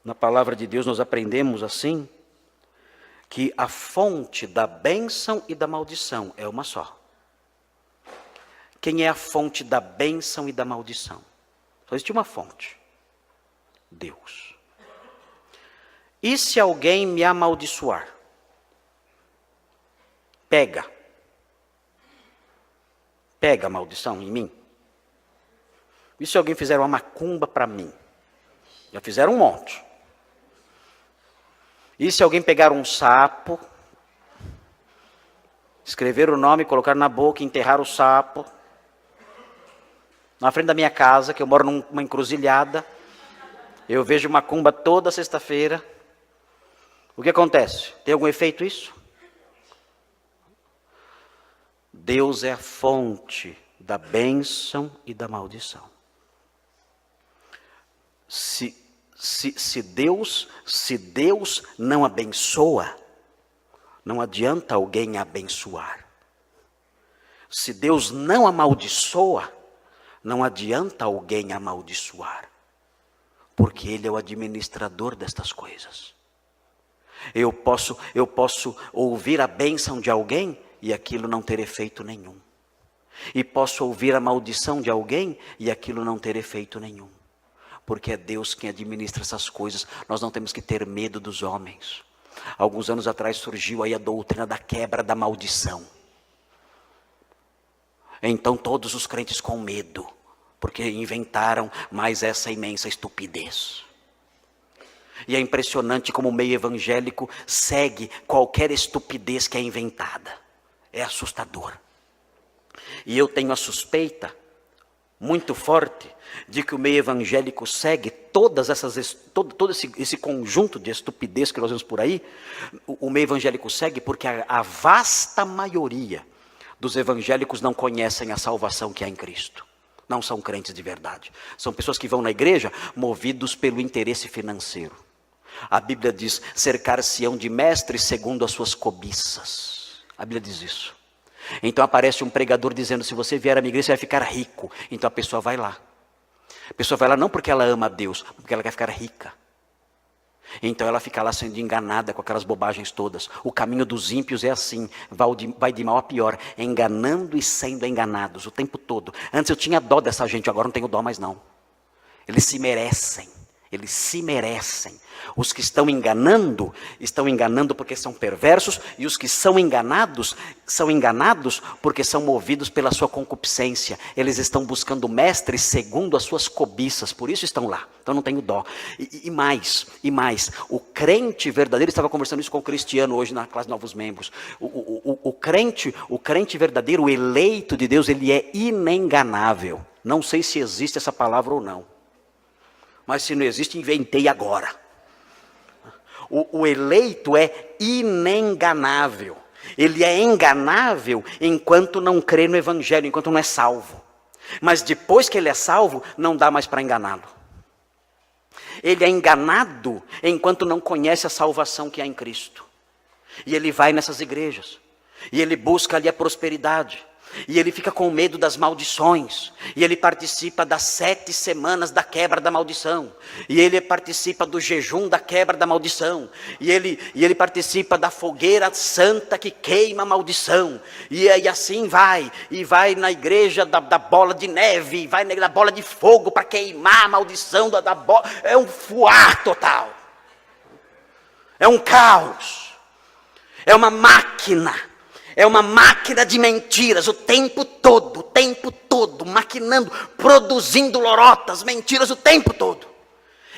na palavra de Deus nós aprendemos assim, que a fonte da bênção e da maldição é uma só. Quem é a fonte da bênção e da maldição? Só existe uma fonte: Deus. E se alguém me amaldiçoar? Pega a maldição em mim. E se alguém fizer uma macumba para mim? Já fizeram um monte. E se alguém pegar um sapo, escrever o nome, colocar na boca e enterrar o sapo, na frente da minha casa, que eu moro numa encruzilhada, eu vejo macumba toda sexta-feira, o que acontece? Tem algum efeito isso? Deus é a fonte da bênção e da maldição. Se Deus não abençoa, não adianta alguém abençoar. Se Deus não amaldiçoa, não adianta alguém amaldiçoar. Porque Ele é o administrador destas coisas. Eu posso ouvir a bênção de alguém e aquilo não ter efeito nenhum. E posso ouvir a maldição de alguém e aquilo não ter efeito nenhum. Porque é Deus quem administra essas coisas. Nós não temos que ter medo dos homens. Alguns anos atrás surgiu aí a doutrina da quebra da maldição. Então todos os crentes com medo, porque inventaram mais essa imensa estupidez. E é impressionante como o meio evangélico segue qualquer estupidez que é inventada. É assustador. E eu tenho a suspeita muito forte de que o meio evangélico segue todo esse conjunto de estupidez que nós vemos por aí. O meio evangélico segue porque a vasta maioria dos evangélicos não conhecem a salvação que há em Cristo. Não são crentes de verdade. São pessoas que vão na igreja movidos pelo interesse financeiro. A Bíblia diz: cercar-se-ão de mestres segundo as suas cobiças. A Bíblia diz isso. Então aparece um pregador dizendo: se você vier à minha igreja, você vai ficar rico. Então a pessoa vai lá. A pessoa vai lá não porque ela ama a Deus, porque ela quer ficar rica. Então ela fica lá sendo enganada com aquelas bobagens todas. O caminho dos ímpios é assim, vai de mal a pior, enganando e sendo enganados o tempo todo. Antes eu tinha dó dessa gente, agora não tenho dó mais não. Eles se merecem. Eles se merecem. Os que estão enganando porque são perversos, e os que são enganados porque são movidos pela sua concupiscência. Eles estão buscando mestres segundo as suas cobiças, por isso estão lá. Então não tenho dó. E mais, o crente verdadeiro, estava conversando isso com o Cristiano hoje na classe de novos membros. O crente verdadeiro, o eleito de Deus, ele é inenganável. Não sei se existe essa palavra ou não. Mas se não existe, inventei agora. O eleito é inenganável. Ele é enganável enquanto não crê no Evangelho, enquanto não é salvo. Mas depois que ele é salvo, não dá mais para enganá-lo. Ele é enganado enquanto não conhece a salvação que há em Cristo. E ele vai nessas igrejas. E ele busca ali a prosperidade. E ele fica com medo das maldições. E ele participa das 7 semanas da quebra da maldição. E ele participa do jejum da quebra da maldição. E ele participa da fogueira santa que queima a maldição. E assim vai. E vai na igreja da bola de neve. E vai na bola de fogo para queimar a maldição da bola. É um fuar total. É um caos. É uma máquina. É uma máquina de mentiras o tempo todo, maquinando, produzindo lorotas, mentiras o tempo todo.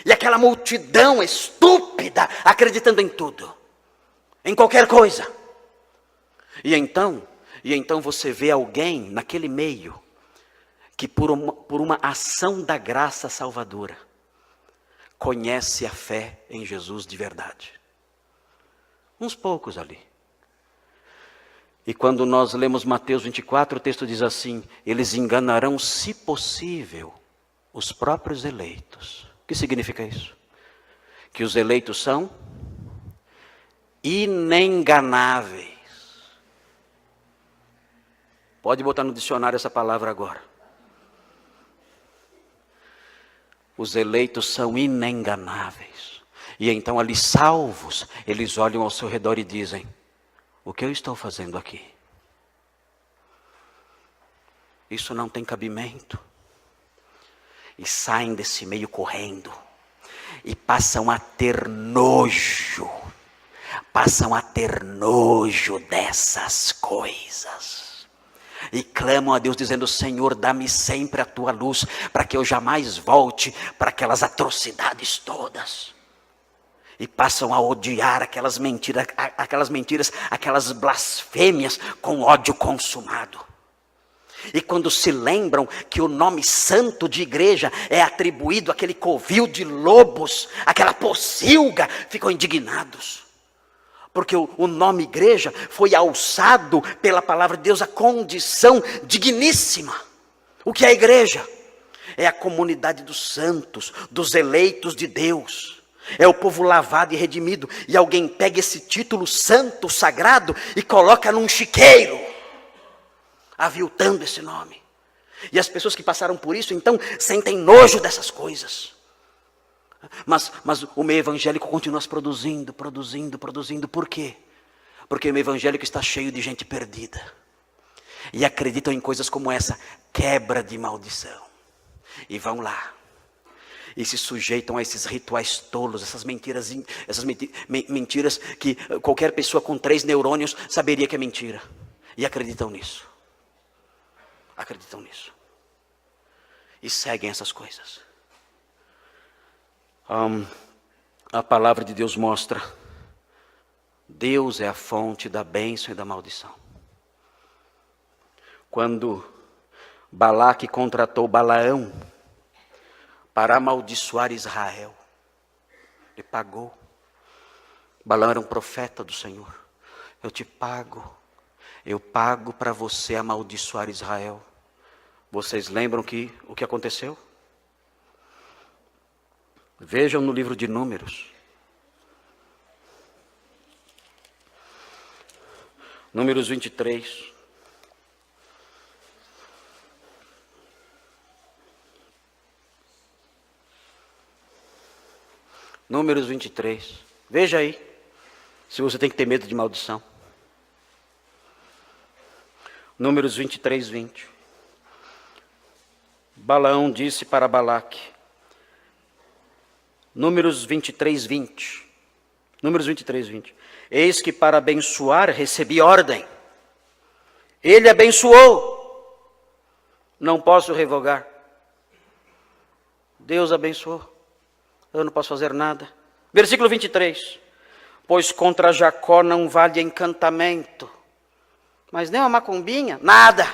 E aquela multidão estúpida, acreditando em tudo, em qualquer coisa. E então você vê alguém naquele meio, que por uma ação da graça salvadora, conhece a fé em Jesus de verdade. Uns poucos ali. E quando nós lemos Mateus 24, o texto diz assim: eles enganarão, se possível, os próprios eleitos. O que significa isso? Que os eleitos são inenganáveis. Pode botar no dicionário essa palavra agora. Os eleitos são inenganáveis. E então ali salvos, eles olham ao seu redor e dizem: o que eu estou fazendo aqui? Isso não tem cabimento. E saem desse meio correndo. E passam a ter nojo. Passam a ter nojo dessas coisas. E clamam a Deus dizendo: Senhor, dá-me sempre a tua luz, para que eu jamais volte para aquelas atrocidades todas. E passam a odiar aquelas mentiras, aquelas blasfêmias com ódio consumado. E quando se lembram que o nome santo de igreja é atribuído àquele covil de lobos, aquela pocilga, ficam indignados. Porque o nome igreja foi alçado pela palavra de Deus à condição digníssima. O que é a igreja? É a comunidade dos santos, dos eleitos de Deus. É o povo lavado e redimido. E alguém pega esse título santo, sagrado, e coloca num chiqueiro, aviltando esse nome. E as pessoas que passaram por isso, então, sentem nojo dessas coisas. Mas o meio evangélico continua se produzindo. Por quê? Porque o meio evangélico está cheio de gente perdida. E acreditam em coisas como essa, quebra de maldição. E vão lá. E se sujeitam a esses rituais tolos, essas mentiras que qualquer pessoa com 3 neurônios saberia que é mentira. E acreditam nisso. E seguem essas coisas. A palavra de Deus mostra: Deus é a fonte da bênção e da maldição. Quando Balaque contratou Balaão para amaldiçoar Israel, ele pagou. Balaão era um profeta do Senhor. Eu pago para você amaldiçoar Israel. Vocês lembram o que aconteceu? Vejam no livro de Números. Números 23. Números 23. Veja aí, se você tem que ter medo de maldição. Números 23, 20. Balaão disse para Balaque. Números 23, 20. Números 23, 20. Eis que para abençoar recebi ordem. Ele abençoou. Não posso revogar. Deus abençoou. Eu não posso fazer nada. Versículo 23. Pois contra Jacó não vale encantamento. Mas nem uma macumbinha, nada.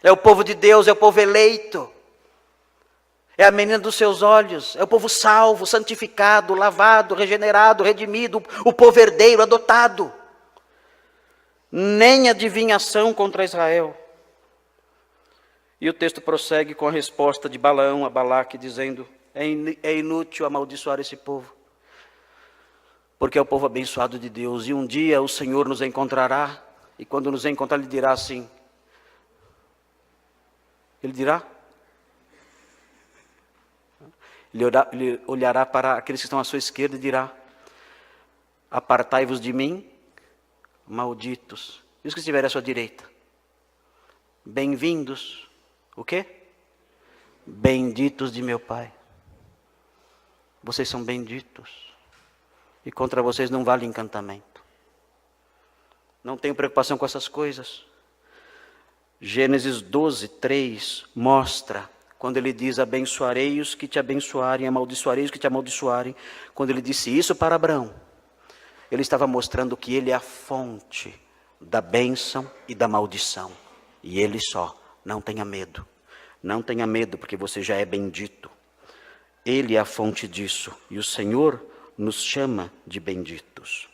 É o povo de Deus, é o povo eleito. É a menina dos seus olhos, é o povo salvo, santificado, lavado, regenerado, redimido, o povo herdeiro, adotado. Nem adivinhação contra Israel. E o texto prossegue com a resposta de Balaão a Balaque, dizendo: é inútil amaldiçoar esse povo, porque é o povo abençoado de Deus, e um dia o Senhor nos encontrará, e quando nos encontrar Ele dirá assim, Ele olhará para aqueles que estão à sua esquerda e dirá: apartai-vos de mim, malditos. E os que estiverem à sua direita? Bem-vindos. O quê? Benditos de meu Pai. Vocês são benditos. E contra vocês não vale encantamento. Não tenho preocupação com essas coisas. Gênesis 12, 3 mostra, quando ele diz: abençoarei os que te abençoarem, amaldiçoarei os que te amaldiçoarem. Quando ele disse isso para Abraão, ele estava mostrando que ele é a fonte da bênção e da maldição. E ele só. Não tenha medo. Não tenha medo, porque você já é bendito. Ele é a fonte disso. E o Senhor nos chama de benditos.